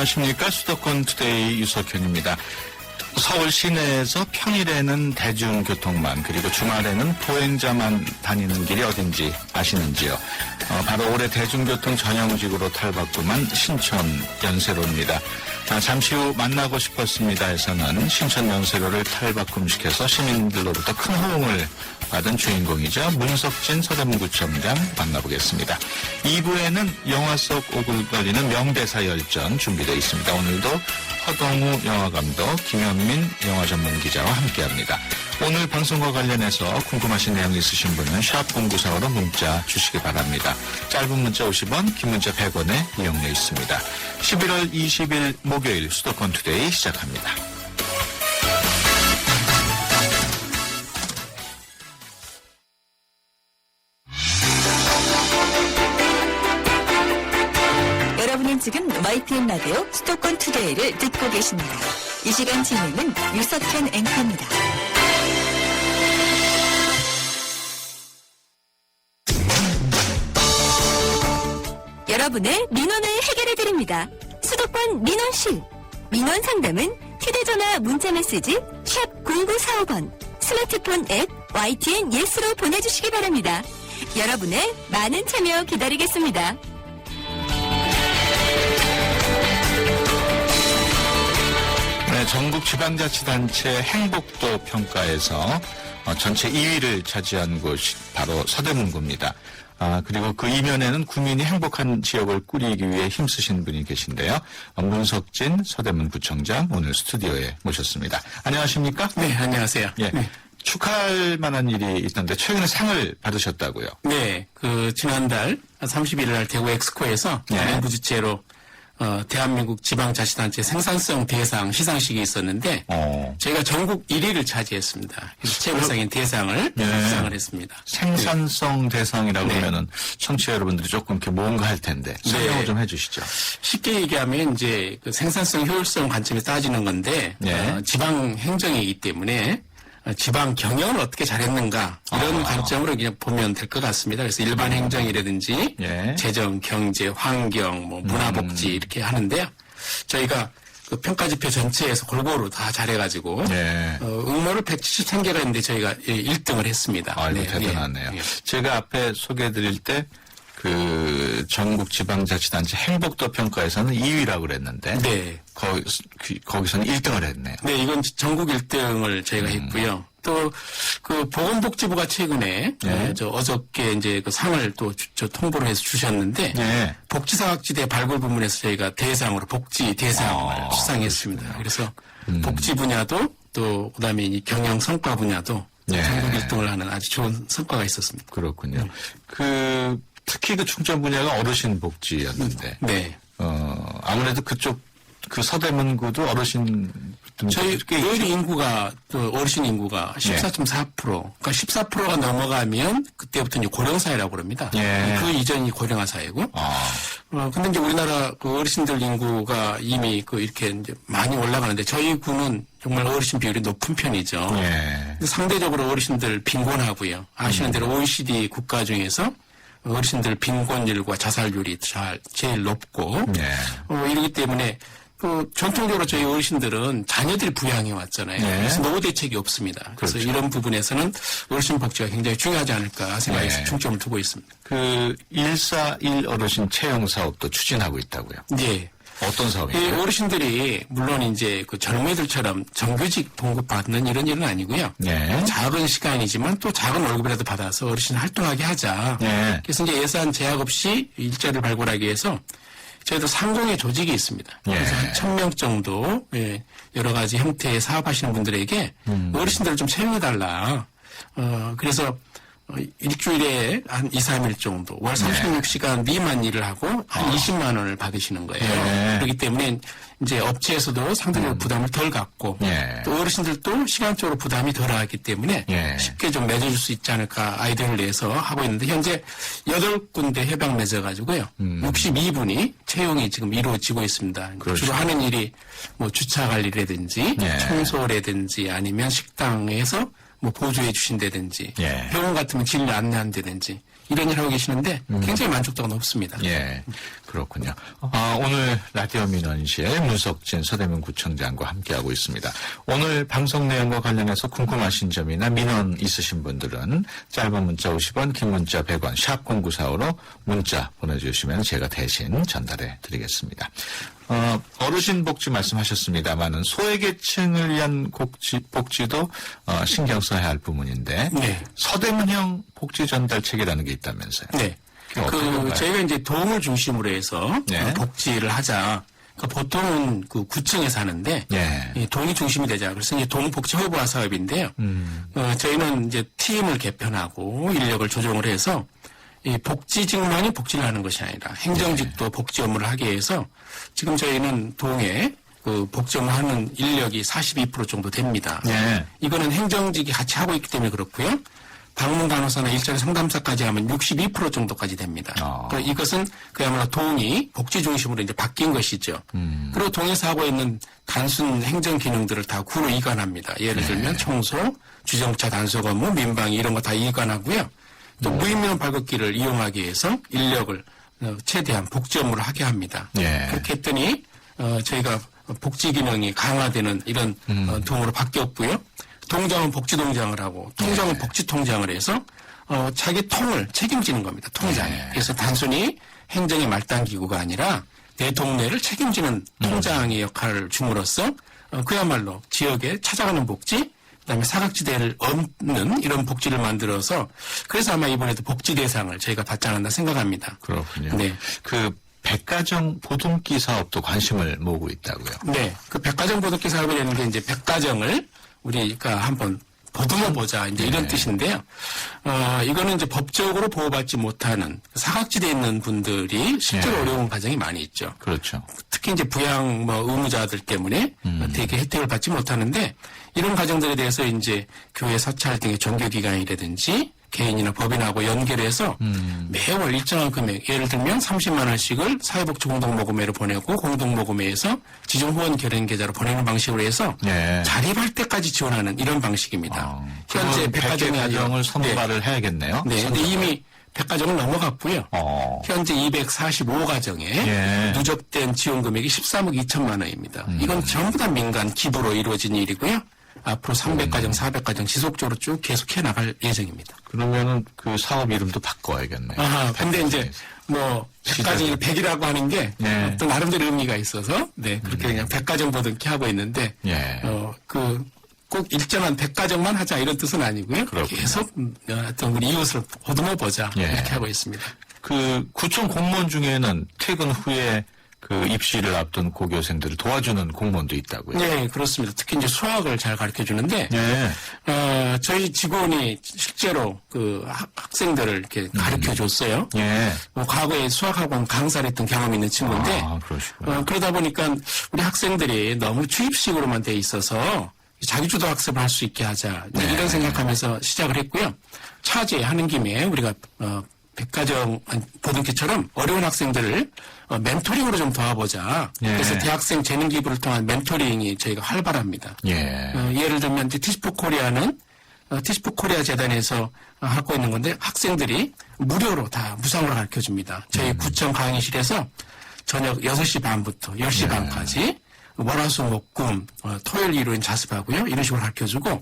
안녕하십니까. 수도권 투데이 유석현입니다. 서울 시내에서 평일에는 대중교통만 그리고 주말에는 보행자만 다니는 길이 어딘지 아시는지요? 바로 올해 대중교통 전용직으로 탈바꿈한 신촌 연세로입니다. 잠시 후 만나고 싶었습니다에서는 신촌 연세로를 탈바꿈시켜서 시민들로부터 큰 호응을 받은 주인공이죠. 문석진 서대문구청장 만나보겠습니다. 2부에는 영화 속 오글거리는 명대사 열전 준비되어 있습니다. 오늘도 허동우 영화감독, 김현민 영화전문기자와 함께합니다. 오늘 방송과 관련해서 궁금하신 내용 있으신 분은 샵0945로 문자 주시기 바랍니다. 짧은 문자 50원, 긴 문자 100원에 이용료 있습니다. 11월 20일 목요일 수도권 투데이 시작합니다. 여러분은 지금 YTN 라디오 수도권 투데이를 듣고 계십니다. 이 시간 진행은 유석현 앵커입니다. 여러분의 민원을 해결해드립니다. 수도권 민원실. 민원 상담은 휴대전화 문자메시지 샵 0945번, 스마트폰 앱 YTN 예스로 보내주시기 바랍니다. 여러분의 많은 참여 기다리겠습니다. 네, 전국 지방자치단체 행복도 평가에서 전체 2위를 차지한 곳이 바로 서대문구입니다. 그리고 그 이면에는 국민이 행복한 지역을 꾸리기 위해 힘쓰신 분이 계신데요. 문석진 서대문구청장 오늘 스튜디오에 모셨습니다. 안녕하십니까? 네, 안녕하세요. 예. 네. 축하할 만한 일이 있던데 최근에 상을 받으셨다고요? 네, 지난달 31일 날 대구 엑스코에서 정부 주최로 대한민국 지방자치단체 생산성 대상 시상식이 있었는데 저희가 전국 1위를 차지했습니다. 그래서 최고상인 대상을 수상을 했습니다. 생산성 대상이라고 네. 하면은 청취자 여러분들이 조금 이렇게 뭔가 할 텐데 설명을 네. 좀 해주시죠. 쉽게 얘기하면 이제 그 생산성 효율성 관점에서 따지는 건데 네. 지방 행정이기 때문에 지방 경영을 어떻게 잘했는가 이런 관점으로 그냥 보면 될 것 같습니다. 그래서 일반 행정이라든지 예. 재정, 경제, 환경, 문화복지 이렇게 하는데요. 저희가 그 평가지표 전체에서 골고루 다 잘해가지고 예. 응모를 173개가 있는데 저희가 1등을 했습니다. 아이고, 대단하네요. 네. 제가 앞에 소개해드릴 때 그 전국 지방자치단체 행복도 평가에서는 2위라고 그랬는데 네. 거기서는 1등을 했네요. 네, 이건 전국 1등을 저희가 했고요. 또, 보건복지부가 최근에, 네. 어저께 이제 그 상을 또 통보를 해서 주셨는데, 네. 복지사각지대 발굴 부문에서 저희가 대상으로 복지 대상을 수상했습니다. 그래서 복지 분야도 또, 그 다음에 이 경영 성과 분야도 네. 전국 1등을 하는 아주 좋은 성과가 있었습니다. 그렇군요. 특히 그 충전 분야가 어르신 복지였는데, 네. 아무래도 그 서대문구도 어르신 저희 의료 인구가 또 어르신 인구가 네. 14.4%, 그러니까 14%가 넘어가면 그때부터 이제 고령사회라고 그럽니다. 예. 그 이전이 고령화 사회고. 근데 이제 우리나라 그 어르신들 인구가 이미 이렇게 이제 많이 올라가는데 저희 구는 정말 어르신 비율이 높은 편이죠. 예. 근데 상대적으로 어르신들 빈곤하고요. 아시는 대로 OECD 국가 중에서 어르신들 빈곤율과 자살률이 제일 높고. 예. 이러기 때문에 전통적으로 저희 어르신들은 자녀들이 부양해 왔잖아요. 네. 그래서 노후 대책이 없습니다. 그래서 그렇죠. 이런 부분에서는 어르신 복지가 굉장히 중요하지 않을까 생각해서 네. 중점을 두고 있습니다. 141 어르신 채용 사업도 추진하고 있다고요. 네. 어떤 사업이에요? 어르신들이 물론 이제 젊은이들처럼 정규직 봉급받는 이런 일은 아니고요. 네. 작은 시간이지만 또 작은 월급이라도 받아서 어르신 활동하게 하자. 네. 그래서 이제 예산 제약 없이 일자리를 발굴하기 위해서 저희도 상공의 조직이 있습니다. 그래서 한 1,000명 정도 여러 가지 형태의 사업하시는 분들에게 어르신들을 좀 채용해달라. 그래서 일주일에 한 2, 3일 정도, 월 36시간 미만 일을 하고 한 20만 원을 받으시는 거예요. 네. 그렇기 때문에 이제 업체에서도 상대적으로 부담을 덜 갖고 네. 또 어르신들도 시간적으로 부담이 덜하기 때문에 네. 쉽게 좀 맺어줄 수 있지 않을까 아이디어를 내서 하고 있는데 현재 8군데 협약 맺어가지고요. 62분이 채용이 지금 이루어지고 있습니다. 그렇죠. 주로 하는 일이 주차 관리라든지 네. 청소라든지 아니면 식당에서 뭐 보조해 주신다든지 예. 병원 같으면 진료 안내한다든지 이런 일 하고 계시는데 굉장히 만족도가 높습니다. 예, 그렇군요. 오늘 라디오 민원실 문석진 서대문구청장과 함께하고 있습니다. 오늘 방송 내용과 관련해서 궁금하신 점이나 민원 있으신 분들은 짧은 문자 50원, 긴 문자 100원, 샵 0945로 문자 보내주시면 제가 대신 전달해 드리겠습니다. 어르신 복지 말씀하셨습니다만은 소외계층을 위한 복지도 신경 써야 할 부분인데 네. 서대문형 복지 전달책이라는 게 있다면서요? 네. 저희가 이제 동을 중심으로 해서 네. 복지를 하자. 그러니까 보통은 그 구청에 사는데 예. 이 동이 중심이 되자. 그래서 이제 동복지 활보화 사업인데요. 저희는 이제 팀을 개편하고 인력을 조정을 해서 이 복지직만이 복지를 하는 것이 아니라 행정직도 복지 업무를 하기 위해서 지금 저희는 동에 그 복지 업무 하는 인력이 42% 정도 됩니다. 예. 이거는 행정직이 같이 하고 있기 때문에 그렇고요. 방문 간호사나 일자리 상담사까지 하면 62% 정도까지 됩니다. 그러니까 이것은 그야말로 동이 복지 중심으로 이제 바뀐 것이죠. 그리고 동에서 하고 있는 단순 행정 기능들을 다 구로 이관합니다. 예를 들면 청소, 주정차 단속 업무, 민방위 이런 거 다 이관하고요. 또 무인민원 발급기를 이용하기 위해서 인력을 최대한 복지 업무를 하게 합니다. 예. 그렇게 했더니 저희가 복지 기능이 강화되는 이런 동으로 바뀌었고요. 동장은 복지동장을 하고 통장은 복지통장을 해서 자기 통을 책임지는 겁니다. 통장이. 그래서 단순히 행정의 말단기구가 아니라 내 동네를 책임지는 통장의 역할을 줌으로써 그야말로 지역에 찾아가는 복지 그다음에 사각지대를 없는 이런 복지를 만들어서 그래서 아마 이번에도 복지 대상을 저희가 받지 않았나 생각합니다. 그렇군요. 네. 그 백가정 보듬기 사업도 관심을 모으고 있다고요. 네. 그 백가정 보듬기 사업이라는 게 이제 백가정을 우리가 한번 보듬어 보자 이제 이런 뜻인데요. 이거는 이제 법적으로 보호받지 못하는 사각지대에 있는 분들이 실제로 어려운 가정이 많이 있죠. 그렇죠. 특히 이제 부양 의무자들 때문에 되게 혜택을 받지 못하는데 이런 가정들에 대해서 이제 교회 사찰 등의 종교기관이라든지 개인이나 법인하고 연결해서 매월 일정한 금액, 예를 들면 30만 원씩을 사회복지 공동모금회로 보내고 공동모금회에서 지정후원 결연 계좌로 보내는 방식으로 해서 예. 자립할 때까지 지원하는 이런 방식입니다. 현재 백가정이 가정을 선발을 해야겠네요. 네, 근데 이미 100가정을 넘어갔고요. 현재 245가정에 예. 누적된 지원 금액이 13억 2천만 원입니다. 이건 전부 다 민간 기부로 이루어진 일이고요. 앞으로 300가정, 400가정 지속적으로 쭉 계속해 나갈 예정입니다. 그러면은 그 사업 이름도 바꿔야겠네요. 근데 이제 뭐 100가정이 100이라고 하는 게 예. 또 나름대로 의미가 있어서 네, 그렇게 그냥 100가정 보듬기 하고 있는데 예. 꼭 일정한 100가정만 하자 이런 뜻은 아니고요. 그렇군요. 계속 어떤 우리 이웃을 보듬어 보자 예. 이렇게 하고 있습니다. 그 구청 공무원 중에는 퇴근 후에 그 입시를 앞둔 고교생들을 도와주는 공무원도 있다고요. 네, 그렇습니다. 특히 이제 수학을 잘 가르쳐 주는데, 예. 저희 직원이 실제로 그 학생들을 이렇게 가르쳐 줬어요. 예. 과거에 수학학원 강사를 했던 경험이 있는 친구인데, 그러시구나. 그러다 보니까 우리 학생들이 너무 추입식으로만 돼 있어서 자기주도 학습을 할 수 있게 하자. 이런 생각하면서 시작을 했고요. 차제 하는 김에 우리가, 백가정 보듬기처럼 어려운 학생들을 멘토링으로 좀 도와보자. 예. 그래서 대학생 재능 기부를 통한 멘토링이 저희가 활발합니다. 예. 예를 들면 이제 티시포 코리아는 티시포 코리아 재단에서 하고 있는 건데 학생들이 무료로 다 무상으로 가르쳐 줍니다. 저희 구청 강의실에서 저녁 6시 반부터 10시 반까지 월화수목금 토요일 일요일 자습하고요. 이런 식으로 가르쳐 주고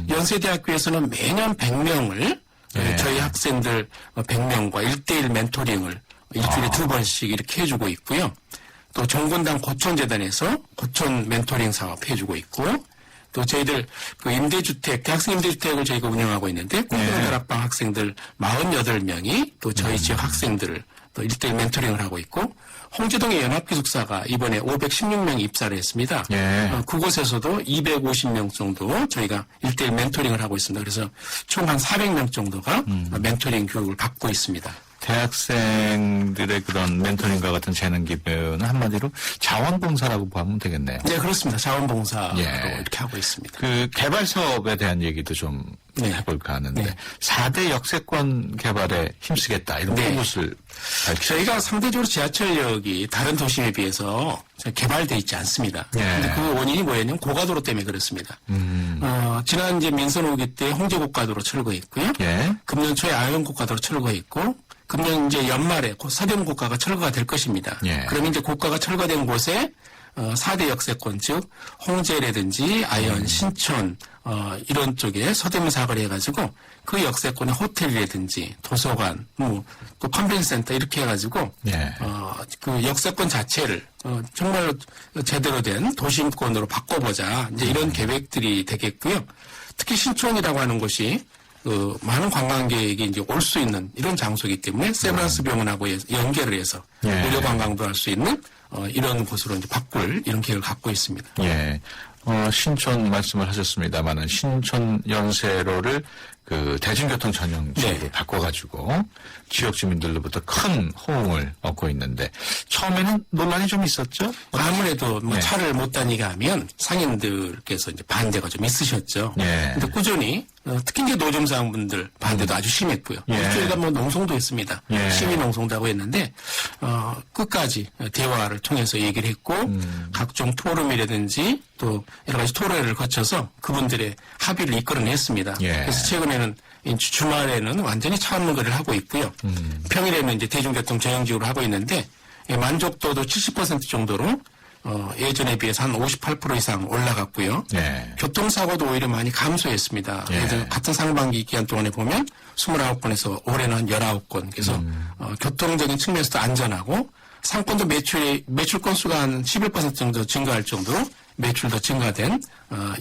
연세대학교에서는 매년 100명을 저희 학생들 100명과 1대1 멘토링을 일주일에 2번씩 이렇게 해주고 있고요. 또 정군당 고촌재단에서 고촌 멘토링 사업 해주고 있고, 또 저희들 그 임대주택, 대학생 임대주택을 저희가 운영하고 있는데, 공동다락방 학생들 48명이 또 저희 지역 학생들을 또 1대1 멘토링을 하고 있고, 홍제동의 연합기숙사가 이번에 516명이 입사를 했습니다. 예. 그곳에서도 250명 정도 저희가 1대1 멘토링을 하고 있습니다. 그래서 총 한 400명 정도가 멘토링 교육을 받고 있습니다. 대학생들의 그런 멘토링과 같은 재능 기부는 한마디로 자원봉사라고 보면 되겠네요. 네, 그렇습니다. 자원봉사로 예. 이렇게 하고 있습니다. 그 개발 사업에 대한 얘기도 좀 네. 해볼까 하는데 네. 4대 역세권 개발에 힘쓰겠다 이런 네. 포부를 밝히셨어요. 저희가 상대적으로 지하철역이 다른 도심에 비해서 개발되어 있지 않습니다. 예. 근데 그 원인이 뭐였냐면 고가도로 때문에 그렇습니다. 지난 이제 민선 호기 때 홍제 고가도로 철거했고요. 예. 금년 초에 아영 고가도로 철거했고 금년 이제 연말에 곧 서대문 고가가 철거가 될 것입니다. 예. 그러면 이제 고가가 철거된 곳에 4대 역세권 즉 홍제라든지 아현, 신촌 이런 쪽에 서대문 사거리 해가지고 그 역세권에 호텔이라든지 도서관, 또 컨벤센터 이렇게 해가지고 예. 그 역세권 자체를 정말 제대로 된 도심권으로 바꿔보자 이제 이런 계획들이 되겠고요. 특히 신촌이라고 하는 곳이 많은 관광객이 이제 올 수 있는 이런 장소이기 때문에 세브란스 병원하고 연결을 해서 예. 무료 관광도 할 수 있는 이런 곳으로 이제 바꿀 이런 계획을 갖고 있습니다. 예. 신촌 말씀을 하셨습니다만은 신촌 연세로를 그 대중교통 전용지로 네. 바꿔가지고 지역 주민들로부터 큰 호응을 얻고 있는데 처음에는 논란이 좀 있었죠? 아무래도 뭐 네. 차를 못 다니게 하면 상인들께서 이제 반대가 좀 있으셨죠. 예. 근데 꾸준히 특히 이제 노점상분들 반대도 아주 심했고요. 예. 저희가 뭐 농성도 했습니다. 예. 시민 농성도 하고 했는데 끝까지 대화를 통해서 얘기를 했고 각종 포럼이라든지 또 여러 가지 토론회를 거쳐서 그분들의 합의를 이끌어냈습니다. 예. 그래서 최근에는 주말에는 완전히 차 없는 거리를 하고 있고요. 평일에는 이제 대중교통 전용직으로 하고 있는데 만족도도 70% 정도로 예전에 비해서 한 58% 이상 올라갔고요. 예. 교통사고도 오히려 많이 감소했습니다. 예. 그래서 같은 상반기 기간 동안에 보면 29건에서 올해는 한 19건. 그래서 교통적인 측면에서도 안전하고 상권도 매출 건수가 한 11% 정도 증가할 정도로 매출도 증가된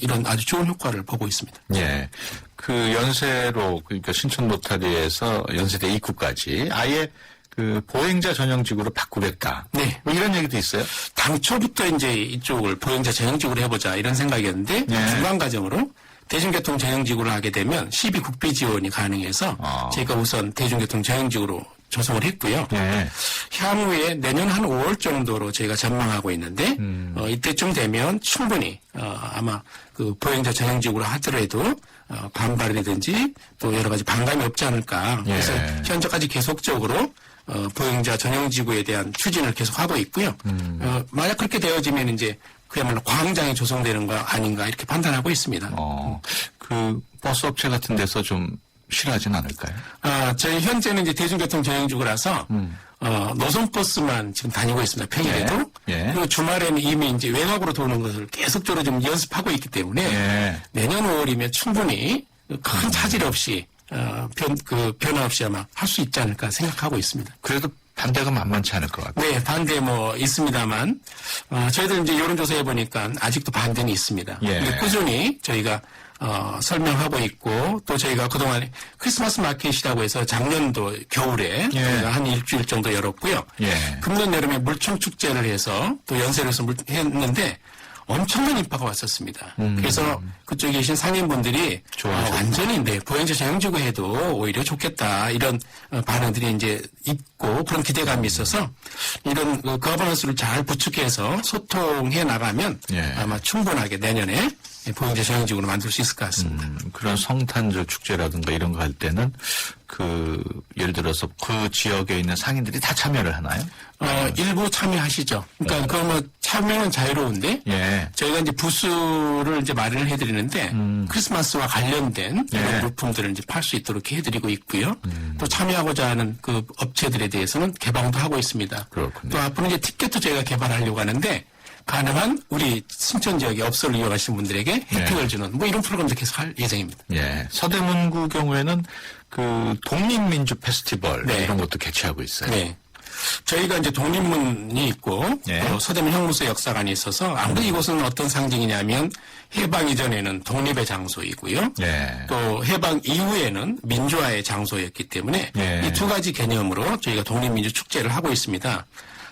이런 아주 좋은 효과를 보고 있습니다. 예. 그 연세로 그러니까 신촌 로타리에서 연세대 입구까지 아예 그 보행자 전용직으로 바꾸겠다. 네. 뭐 이런 얘기도 있어요. 당초부터 이제 이쪽을 보행자 전용직으로 해보자 이런 생각이었는데 네. 중간 과정으로 대중교통 전용직으로 하게 되면 시비 국비 지원이 가능해서 저희가 우선 대중교통 전용직으로 조성을 했고요. 예. 향후에 내년 한 5월 정도로 저희가 전망하고 있는데 이때쯤 되면 충분히 아마 그 보행자 전용직으로 하더라도 반발이라든지 또 여러 가지 반감이 없지 않을까. 그래서 예. 현재까지 계속적으로 보행자 전용지구에 대한 추진을 계속하고 있고요. 만약 그렇게 되어지면 이제 그야말로 광장이 조성되는 거 아닌가 이렇게 판단하고 있습니다. 그 버스 업체 같은 데서 좀 싫어하진 않을까요? 저희 현재는 이제 대중교통 전용지구라서 노선버스만 지금 다니고 있습니다. 평일에도. 예. 그리고 주말에는 이미 이제 외곽으로 도는 것을 계속적으로 좀 연습하고 있기 때문에 예. 내년 5월이면 충분히 큰 차질 없이 변화 없이 아마 할 수 있지 않을까 생각하고 있습니다. 그래도 반대가 만만치 않을 것 같아요. 네, 반대 뭐 있습니다만 저희들 이제 여론조사 해보니까 아직도 반대는 있습니다. 예. 근데 꾸준히 저희가 설명하고 있고 또 저희가 그동안 크리스마스 마켓이라고 해서 작년도 겨울에 예. 저희가 한 일주일 정도 열었고요. 예. 금년 여름에 물총 축제를 해서 또 연세로서 했는데 엄청난 인파가 왔었습니다. 그래서 그쪽에 계신 상인분들이 좋아하셨구나. 완전히 보행자 전용지구 해도 오히려 좋겠다 이런 반응들이 이제 있고 그런 기대감이 있어서 이런 거버넌스를 잘 구축해서 소통해 나가면 예. 아마 충분하게 내년에 보행자 전용지구로 만들 수 있을 것 같습니다. 그런 성탄절 축제라든가 이런 거 할 때는 예를 들어서 그 지역에 있는 상인들이 다 참여를 하나요? 일부 참여하시죠. 그러니까 그거 뭐 참여는 자유로운데 예. 저희가 이제 부스를 이제 마련을 해드리는데 크리스마스와 관련된 예. 이런 물품들을 이제 팔 수 있도록 해드리고 있고요. 또 참여하고자 하는 그 업체들에 대해서는 개방도 하고 있습니다. 그렇군요. 또 앞으로 이제 티켓도 저희가 개발하려고 하는데 가능한 우리 신촌 지역의 업소를 이용하시는 분들에게 혜택을 주는 뭐 이런 프로그램도 계속 할 예정입니다. 예. 서대문구 경우에는 그 독립민주 페스티벌 네. 이런 것도 개최하고 있어요. 네. 저희가 이제 독립문이 있고 예. 또 서대문 형무소 역사관이 있어서 아무래도 이곳은 어떤 상징이냐면 해방 이전에는 독립의 장소이고요. 예. 또 해방 이후에는 민주화의 장소였기 때문에 예. 이 두 가지 개념으로 저희가 독립민주 축제를 하고 있습니다.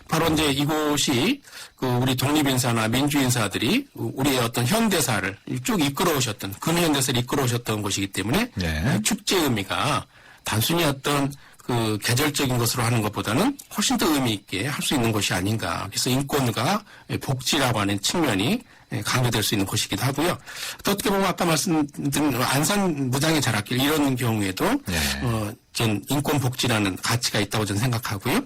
바로 이제 이곳이 그 우리 독립인사나 민주인사들이 우리의 어떤 현대사를 쭉 이끌어오셨던 근현대사를 이끌어오셨던 곳이기 때문에 예. 축제 의미가 단순히 어떤 그 계절적인 것으로 하는 것보다는 훨씬 더 의미 있게 할 수 있는 곳이 아닌가. 그래서 인권과 복지라고 하는 측면이 강조될 수 있는 곳이기도 하고요. 또 어떻게 보면 아까 말씀드린 안산 무장의 자락길 이런 경우에도 전 인권 복지라는 가치가 있다고 저는 생각하고요.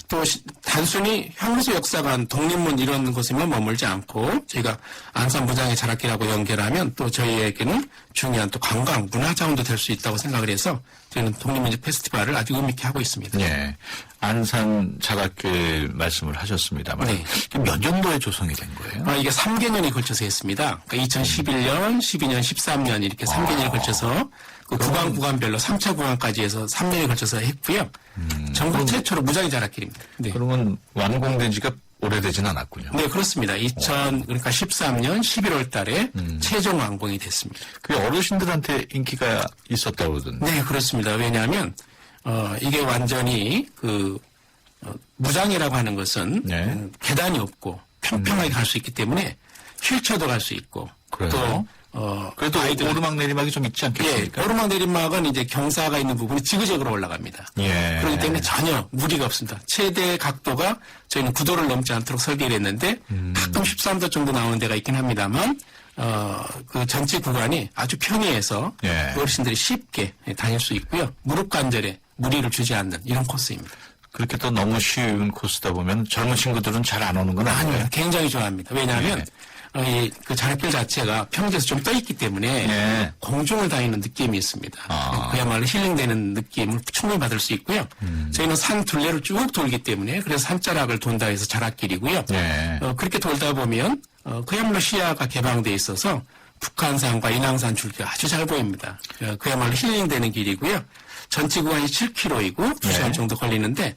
또 단순히 향수 역사관, 독립문 이런 곳에만 머물지 않고 저희가 안산 무장의 자락길하고 연결하면 또 저희에게는 중요한 또 관광, 문화자원도 될 수 있다고 생각을 해서 저희는 독립문제 페스티벌을 아주 의미 있게 하고 있습니다. 예. 안산 자락길 말씀을 하셨습니다만 네. 몇 년도에 조성이 된 거예요? 이게 3개년이 걸쳐서 했습니다. 그러니까 2011년, 12년, 13년 이렇게 3개년이 걸쳐서 그 구간별로 3차 구간까지 해서 3년에 걸쳐서 했고요. 전국 최초로 무장의 자락길입니다. 네. 그러면 완공된 지가 오래되진 않았군요. 네, 그렇습니다. 그러니까 13년 11월 달에 최종 완공이 됐습니다. 그 어르신들한테 인기가 있었다고 그러던데. 네, 그렇습니다. 왜냐하면, 이게 완전히 무장이라고 하는 것은 네. 계단이 없고 평평하게 갈 수 있기 때문에 휠체어도 갈 수 있고 그래요? 그래도 오르막 내리막이 좀 있지 않겠습니까? 예, 오르막 내리막은 이제 경사가 있는 부분이 지그재그로 올라갑니다. 예. 그렇기 때문에 전혀 무리가 없습니다. 최대 각도가 저희는 9도를 넘지 않도록 설계를 했는데 가끔 13도 정도 나오는 데가 있긴 합니다만 그 전체 구간이 아주 평이해서 예. 어르신들이 쉽게 다닐 수 있고요. 무릎 관절에 무리를 주지 않는 이런 코스입니다. 그렇게 또 너무 쉬운 코스다 보면 젊은 친구들은 잘 안 오는 건 아니에요. 아니요, 굉장히 좋아합니다. 왜냐하면 그 자락길 자체가 평지에서 좀 떠 있기 때문에 예. 공중을 다니는 느낌이 있습니다. 그야말로 힐링되는 느낌을 충분히 받을 수 있고요. 저희는 산 둘레를 쭉 돌기 때문에 그래서 산자락을 돈다 해서 자락길이고요. 예. 그렇게 돌다 보면 그야말로 시야가 개방돼 있어서 북한산과 인왕산 줄기가 아주 잘 보입니다. 그야말로 힐링되는 길이고요. 전체 구간이 7km이고 2시간 예. 정도 걸리는데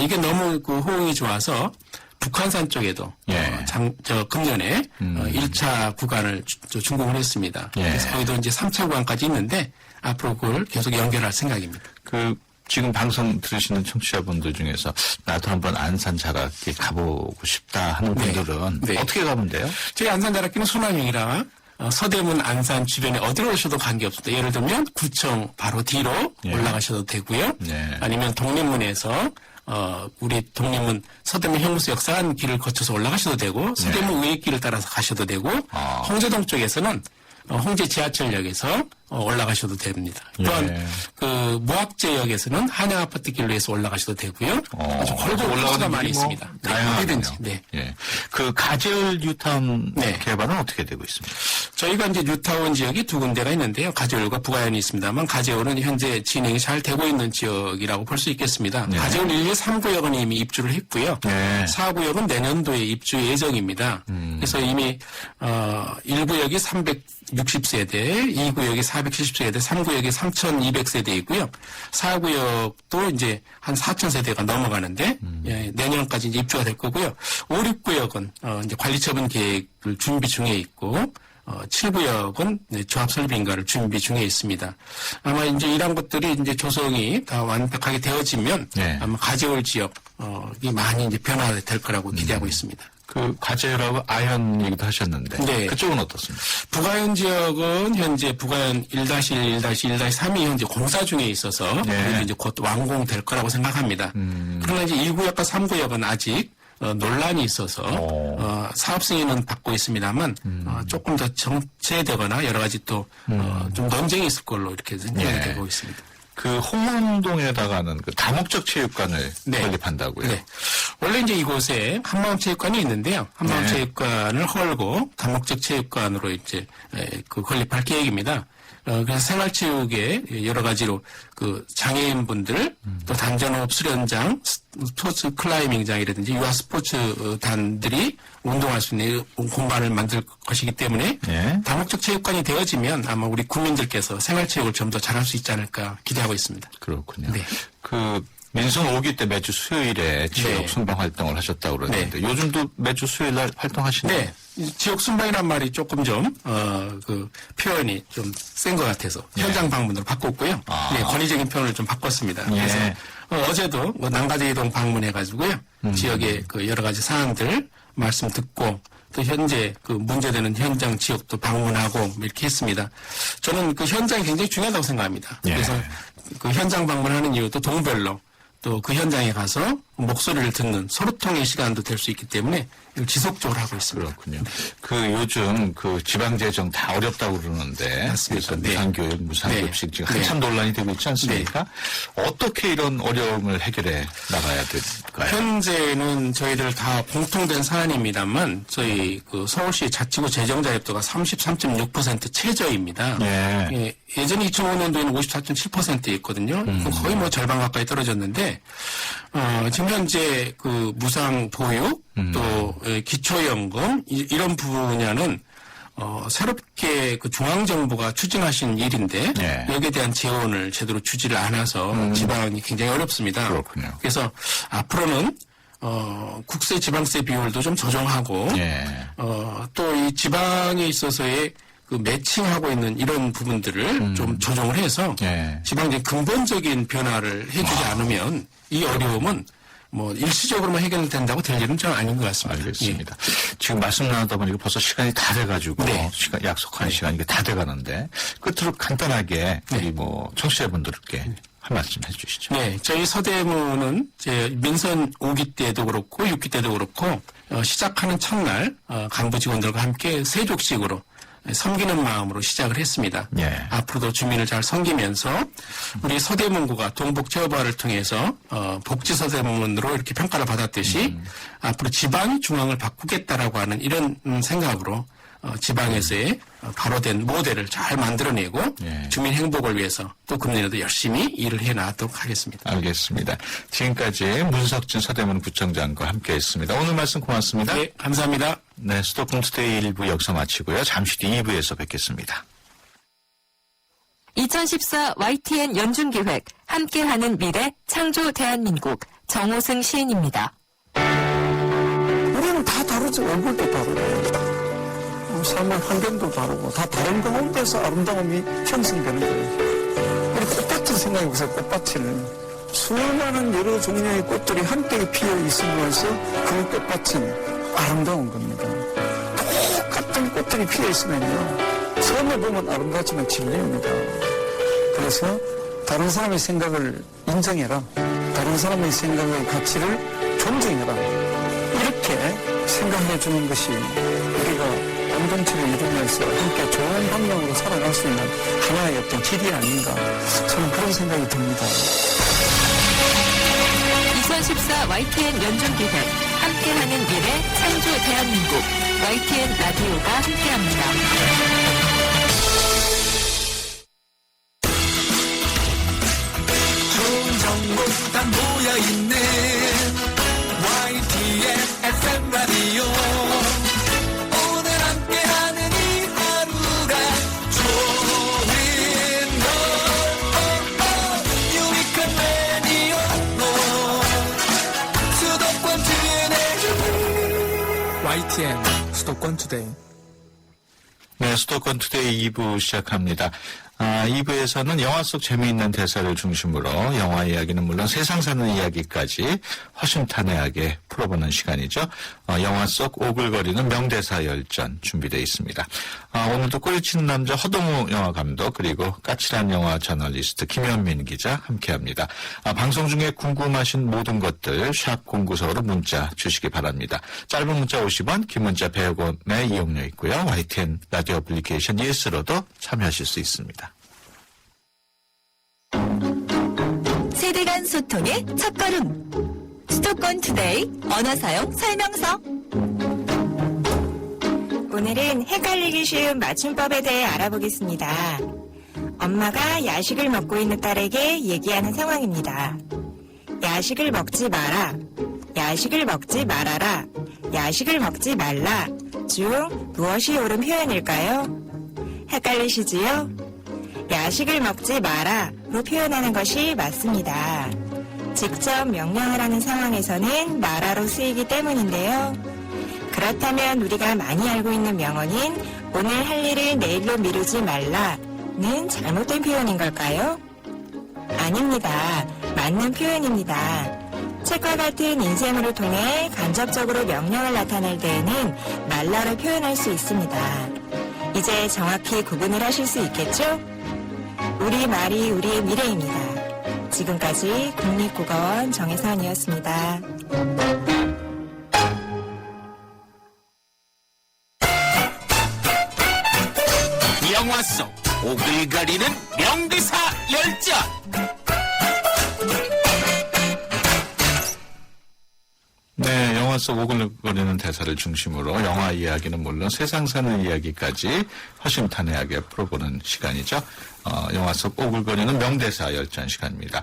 이게 너무 그 호응이 좋아서 북한산 쪽에도 예. 금년에 1차 구간을 준공을 했습니다. 예. 그래서 거기도 이제 3차 구간까지 있는데 앞으로 그걸 계속 연결할 생각입니다. 지금 방송 들으시는 청취자분들 중에서 나도 한번 안산 자락길 가보고 싶다 하는 분들은 네. 어떻게 가면 돼요? 저희 안산 자락길은 순환형이라 서대문 안산 주변에 어디로 오셔도 관계없습니다. 예를 들면 구청 바로 뒤로 예. 올라가셔도 되고요. 예. 아니면 독립문에서 우리 독립문 서대문 형무소 역사관 길을 거쳐서 올라가셔도 되고 서대문 의회길을 따라서 가셔도 되고 홍제동 쪽에서는 홍제 지하철역에서 올라가셔도 됩니다. 또한 예. 그 무학제역에서는 한양 아파트 길로 해서 올라가셔도 되고요. 아주 골고루 코스가 많이 있습니다. 다양하군요. 어디든지. 네. 예. 그 가재울 뉴타운 네. 개발은 어떻게 되고 있습니까? 저희가 이제 뉴타운 지역이 두 군데가 있는데요. 가재울과 부가연이 있습니다만 가재울은 현재 진행이 잘 되고 있는 지역이라고 볼 수 있겠습니다. 네. 가재울 1, 2, 3구역은 이미 입주를 했고요. 네. 4구역은 내년도에 입주 예정입니다. 그래서 이미 1구역이 360세대, 2구역이 470세대, 3구역이 3200세대 있고요. 4구역도 이제 한 4000세대가 넘어가는데 예, 내년까지 이제 입주가 될 거고요. 5, 6구역은 이제 관리처분 계획을 준비 중에 있고 7구역은 조합 설비 인가를 준비 중에 있습니다. 아마 이제 이런 것들이 이제 조성이 다 완벽하게 되어지면 네. 아마 가재울 지역이 많이 이제 변화될 거라고 기대하고 있습니다. 그 가재울하고 아현 얘기도 하셨는데 네. 그쪽은 어떻습니까? 부가연 지역은 현재 부가연 1-1, 1-1-3이 현재 공사 중에 있어서 네. 그래도 이제 곧 완공될 거라고 생각합니다. 그러나 이제 2구역과 3구역은 아직 논란이 있어서 사업 승인은 받고 있습니다만 조금 더 정체되거나 여러 가지 또 좀 논쟁이 있을 걸로 이렇게 생각이 네. 되고 있습니다. 그 홍문동에다가는 그 다목적 체육관을 네. 건립한다고요. 네. 원래 이제 이곳에 한마음체육관이 있는데요. 한마음체육관을 헐고 다목적 체육관으로 이제 그 건립할 계획입니다. 그래서 생활체육에 여러 가지로 그 장애인분들 또 단전호흡 수련장, 스포츠 클라이밍장이라든지 유아 스포츠 단들이 운동할 수 있는 공간을 만들 것이기 때문에 네. 다목적 체육관이 되어지면 아마 우리 국민들께서 생활체육을 좀 더 잘할 수 있지 않을까 기대하고 있습니다. 그렇군요. 네. 그 민선 5기 때 매주 수요일에 지역 네. 순방 활동을 하셨다고 그러는데 요즘도 매주 수요일 날 활동하시나요? 네. 지역 순방이란 말이 조금 좀, 그 표현이 좀 센 것 같아서 현장 방문으로 바꿨고요. 네, 권위적인 표현을 좀 바꿨습니다. 예. 그래서 어제도 난가제이동 방문해가지고요. 지역의 그 여러 가지 사항들 말씀 듣고 또 현재 그 문제되는 현장 지역도 방문하고 이렇게 했습니다. 저는 그 현장이 굉장히 중요하다고 생각합니다. 예. 그래서 그 현장 방문하는 이유도 동별로 또 그 현장에 가서 목소리를 듣는 소통의 시간도 될 수 있기 때문에 이걸 지속적으로 하고 있습니다. 그렇군요. 그 요즘 그 지방재정 다 어렵다고 그러는데. 맞습니다. 그래서 네. 무상교육, 무상급식 지금 네. 한참 논란이 되고 있지 않습니까? 어떻게 이런 어려움을 해결해 나가야 될까요? 현재는 저희들 다 공통된 사안입니다만 저희 그 서울시 자치구 재정자립도가 33.6% 최저입니다. 예. 예전에 2005년도에는 54.7%였거든요. 거의 뭐 절반 가까이 떨어졌는데 지금 현재 그 무상 보육 또 기초연금 이런 분야는 새롭게 그 중앙정부가 추진하신 일인데 네. 여기에 대한 재원을 제대로 주지를 않아서 지방이 굉장히 어렵습니다. 그렇군요. 그래서 앞으로는 국세 지방세 비율도 좀 조정하고 예. 또 이 지방에 있어서의 그 매칭하고 있는 이런 부분들을 좀 조정을 해서 예. 지방의 근본적인 변화를 해주지 않으면 이 어려움은 뭐 일시적으로만 해결된다고 될 일은 좀 아닌 것 같습니다. 알겠습니다. 지금 말씀 나누다 보니까 벌써 시간이 다 돼가지고 네. 약속한 시간이 다 돼가는데 끝으로 간단하게 우리 뭐 청취자분들께 한 말씀 해주시죠. 네, 저희 서대문은 이제 민선 5기 때도 그렇고 6기 때도 그렇고 시작하는 첫날 간부 직원들과 함께 세족식으로 섬기는 마음으로 시작을 했습니다. 예. 앞으로도 주민을 잘 섬기면서 우리 서대문구가 동북제어부화를 통해서 복지서대문으로 이렇게 평가를 받았듯이 앞으로 지방이 중앙을 바꾸겠다라고 하는 이런 생각으로 지방에서의 바로 된 모델을 잘 만들어내고 예. 주민 행복을 위해서 또 금년에도 열심히 일을 해나가도록 하겠습니다. 알겠습니다. 지금까지 문석진 서대문 구청장과 함께했습니다. 오늘 말씀 고맙습니다. 네, 감사합니다. 네, 수도권 투데이 1부 여기서 마치고요. 잠시 뒤 2부에서 뵙겠습니다. 2014 YTN 연중기획 함께하는 미래 창조 대한민국 정호승 시인입니다. 우리는 다 다르죠. 얼굴도 다르고 삶의 환경도 다르고 다 다른 가운데서 아름다움이 형성되는 거예요. 우리 꽃밭을 생각해보세요. 꽃밭을 수많은 여러 종류의 꽃들이 함께 피어 있으면서 그 꽃밭은 아름다운 겁니다. 똑같은 꽃들이 피어 있으면요 처음에 보면 아름답지만 진리입니다. 그래서 다른 사람의 생각을 인정해라. 다른 사람의 생각의 가치를 존중해라. 이렇게 생각해 주는 것이 우리가 공동체를 이루면서 함께 좋은 방향으로 살아갈 수 있는 하나의 어떤 길이 아닌가 저는 그런 생각이 듭니다. 2014 YTN 연중기획 함께하는 미래 창조 대한민국 YTN 라디오가 함께합니다. 좋은 정보 다 모여있네 YTN FM 라디오 오늘 함께하는 이 하루가 좋은 걸 유익한 라디오로 수도권 투데이 YTN 수도권 투데이 네, 수도권 투데이 2부 시작합니다. 2부에서는 영화 속 재미있는 대사를 중심으로 영화 이야기는 물론 세상 사는 이야기까지 허심탄회하게 풀어보는 시간이죠. 영화 속 오글거리는 명대사 열전 준비되어 있습니다. 오늘도 꼬리치는 남자 허동우 영화 감독 그리고 까칠한 영화 저널리스트 김현민 기자 함께합니다. 방송 중에 궁금하신 모든 것들 샵 0945로 문자 주시기 바랍니다. 짧은 문자 50원, 긴 문자 100원의 이용료 있고요. YTN 라디오 애플리케이션 ES로도 참여하실 수 있습니다. 세대 간 소통의 첫걸음 수도권 투데이 언어사용 설명서. 오늘은 헷갈리기 쉬운 맞춤법에 대해 알아보겠습니다. 엄마가 야식을 먹고 있는 딸에게 얘기하는 상황입니다. 야식을 먹지 마라, 야식을 먹지 말아라, 야식을 먹지 말라 중 무엇이 옳은 표현일까요? 헷갈리시지요? 야식을 먹지 마라로 표현하는 것이 맞습니다. 직접 명령을 하는 상황에서는 마라로 쓰이기 때문인데요. 그렇다면 우리가 많이 알고 있는 명언인 오늘 할 일을 내일로 미루지 말라는 잘못된 표현인 걸까요? 아닙니다. 맞는 표현입니다. 책과 같은 인쇄물을 통해 간접적으로 명령을 나타낼 때에는 말러를 표현할 수 있습니다. 이제 정확히 구분을 하실 수 있겠죠? 우리 말이 우리의 미래입니다. 지금까지 국립국어원 정혜선이었습니다. 영화 속 오글거리는 명대사 열전. 네, 영화 속 오글거리는 대사를 중심으로 영화 이야기는 물론 세상 사는 이야기까지 허심탄회하게 풀어보는 시간이죠. 영화 속 오글거리는 명대사 열전 시간입니다.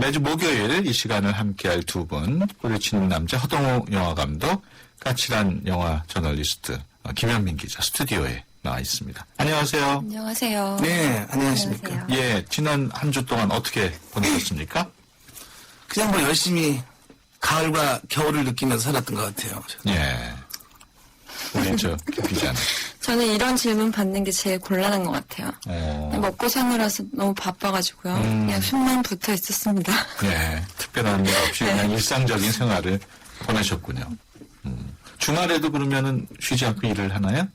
매주 목요일 이 시간을 함께할 두 분, 뿌리치는 남자 허동호 영화감독, 까칠한 영화 저널리스트 김현민 기자 스튜디오에 나와 있습니다. 안녕하세요. 안녕하세요. 네, 안녕하십니까. 안녕하세요. 예, 지난 한 주 동안 어떻게 보내셨습니까? 그냥 뭐 열심히 가을과 겨울을 느끼면서 살았던 것 같아요. 예. 우리 김 기자는. 저는 이런 질문 받는 게 제일 곤란한 것 같아요. 먹고 사느라서 너무 바빠가지고요. 그냥 숨만 붙어 있었습니다. 예, 특별한 일 없이 그냥 일상적인 생활을 보내셨군요. 주말에도 그러면은 쉬지 않고 일을 하나요?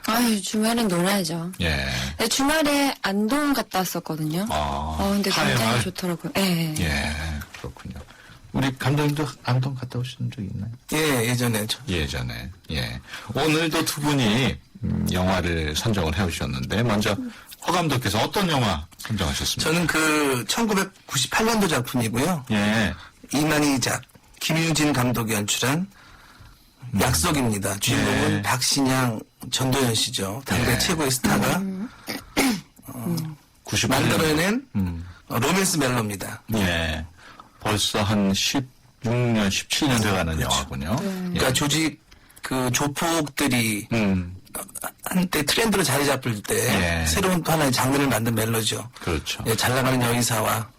아유, 주말엔 놀아야죠. 예. 네, 주말에 안동 갔다 왔었거든요. 근데 굉장히 하회마을? 좋더라고요. 네. 예, 그렇군요. 우리 감독님도 안동 갔다 오신 적 있나요? 예, 예전에 예전에. 예. 오늘도 두 분이 영화를 선정을 해오셨는데 먼저 허 감독께서 어떤 영화 선정하셨습니까? 저는 그 1998년도 작품이고요. 예. 이만희작, 김유진 감독이 연출한 약속입니다. 주인공은 예. 박신양, 전도연 씨죠. 당대 예. 최고의 스타가 98년. 만들어낸 로맨스 멜로입니다. 예. 벌써 한 16년, 17년 돼가는 영화군요. 그러니까 조직 그 조폭들이 한때 트렌드로 자리 잡을 때 예. 새로운 또 하나의 장르를 만든 멜로죠. 그렇죠. 예, 잘 나가는 여의사와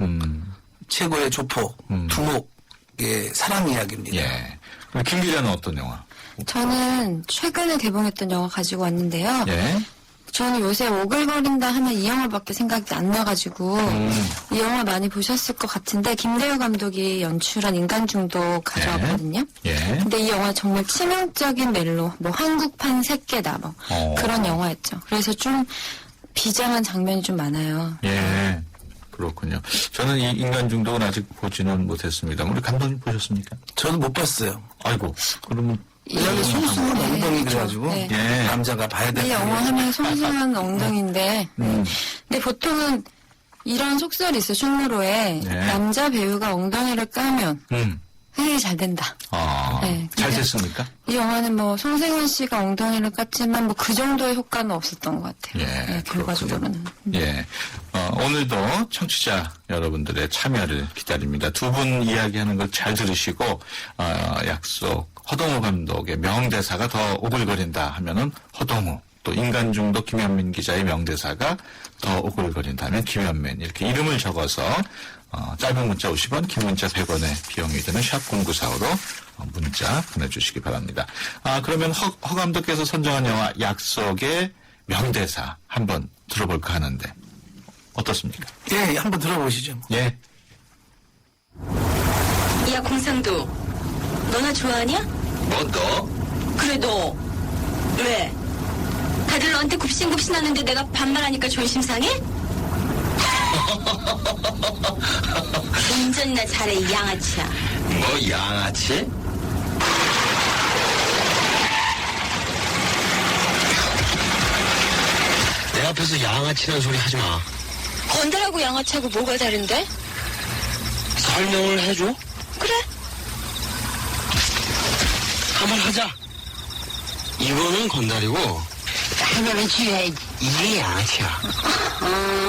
최고의 조폭, 두목의 사랑 이야기입니다. 예. 그럼 김 기자는 어떤 영화? 저는 최근에 개봉했던 영화 가지고 왔는데요. 예. 저는 요새 오글거린다 하면 이 영화밖에 생각이 안 나가지고 이 영화 많이 보셨을 것 같은데 김대우 감독이 연출한 인간중독 가져왔거든요. 예. 근데 이 영화 정말 치명적인 멜로, 뭐 한국판 새끼다, 뭐 그런 영화였죠. 그래서 좀 비장한 장면이 좀 많아요. 예. 그렇군요. 저는 이 인간 중독은 아직 보지는 못했습니다. 우리 감독님 보셨습니까? 저는 못 봤어요. 아이고. 그러면 왜냐하면 송승헌 네, 엉덩이 그렇죠. 그래가지고 네. 예. 남자가 봐야 이 되는 영화 하면 송승헌 엉덩이인데, 근데 보통은 이런 속설이 있어요. 충무로에 네. 남자 배우가 엉덩이를 까면 되게 잘 된다. 네, 잘 근데 됐습니까? 이 영화는 뭐 송승헌 씨가 엉덩이를 깠지만 뭐 그 정도의 효과는 없었던 것 같아요. 예, 네, 결과적으로는. 예. 오늘도 청취자 여러분들의 참여를 기다립니다. 두 분 이야기하는 걸 잘 들으시고, 약속, 허동호 감독의 명대사가 더 오글거린다 하면은 허동호, 또 인간중독 김현민 기자의 명대사가 더 오글거린다 하면 김현민, 이렇게 이름을 적어서, 짧은 문자 50원, 긴 문자 100원의 비용이 드는 샵0945로 문자 보내주시기 바랍니다. 그러면 허 감독께서 선정한 영화 약속의 명대사 한번 들어볼까 하는데 어떻습니까? 예, 한번 들어보시죠. 예. 야, 공상도. 너나 좋아하냐? 뭐 너? 그래, 너. 왜? 다들 너한테 굽신굽신하는데 내가 반말하니까 존심 상해? 운전이나 잘해, 이 양아치야. 뭐 양아치? 내 앞에서 양아치라는 소리 하지 마. 건달하고 양아치하고 뭐가 다른데? 설명을 해줘? 그래. 한번 하자. 이거는 건달이고 하면은 지혜 이게 양아치야.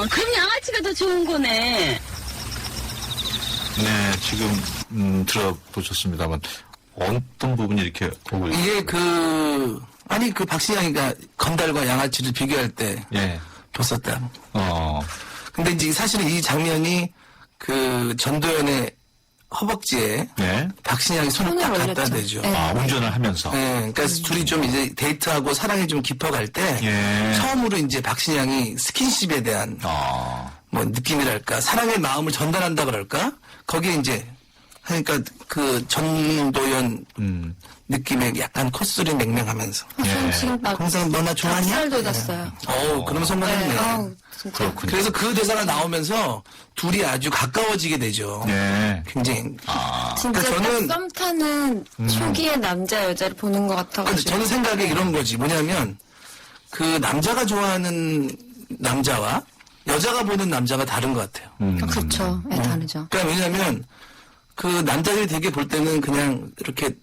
그럼 양아치가 더 좋은 거네. 네, 지금 들어보셨습니다만 어떤 부분이 이렇게 오글? 이게 그 박신양이가 건달과 양아치를 비교할 때 예. 봤었다. 어. 근데 이제 사실은 이 장면이 그 전도연의 허벅지에 네. 박신양이 손을 딱 손을 갖다 올렸죠. 대죠. 네. 운전을 하면서. 네, 그러니까 둘이 좀 이제 데이트하고 사랑이 좀 깊어갈 때 예. 처음으로 이제 박신양이 스킨십에 대한 뭐 느낌이랄까 사랑의 마음을 전달한다 그럴까 거기에 이제 하니까 그 전도연 느낌의 약간 콧소리 맹맹하면서. 전 지금 막 항상 너나 좋아하냐? 살 돋았어요. 그럼 성공했네. 아우, 진짜. 그렇군요. 그래서 그 대사가 나오면서 둘이 아주 가까워지게 되죠. 네. 굉장히. 진짜 그러니까 저는- 딱 썸 타는 초기의 남자 여자를 보는 것 근데 같아가지고. 저는 생각에 이런 거지. 뭐냐면 그 남자가 좋아하는 남자와 여자가 보는 남자가 다른 것 같아요. 그렇죠. 네, 다르죠. 그러니까 왜냐면 그 남자들이 되게 볼 때는 그냥 이렇게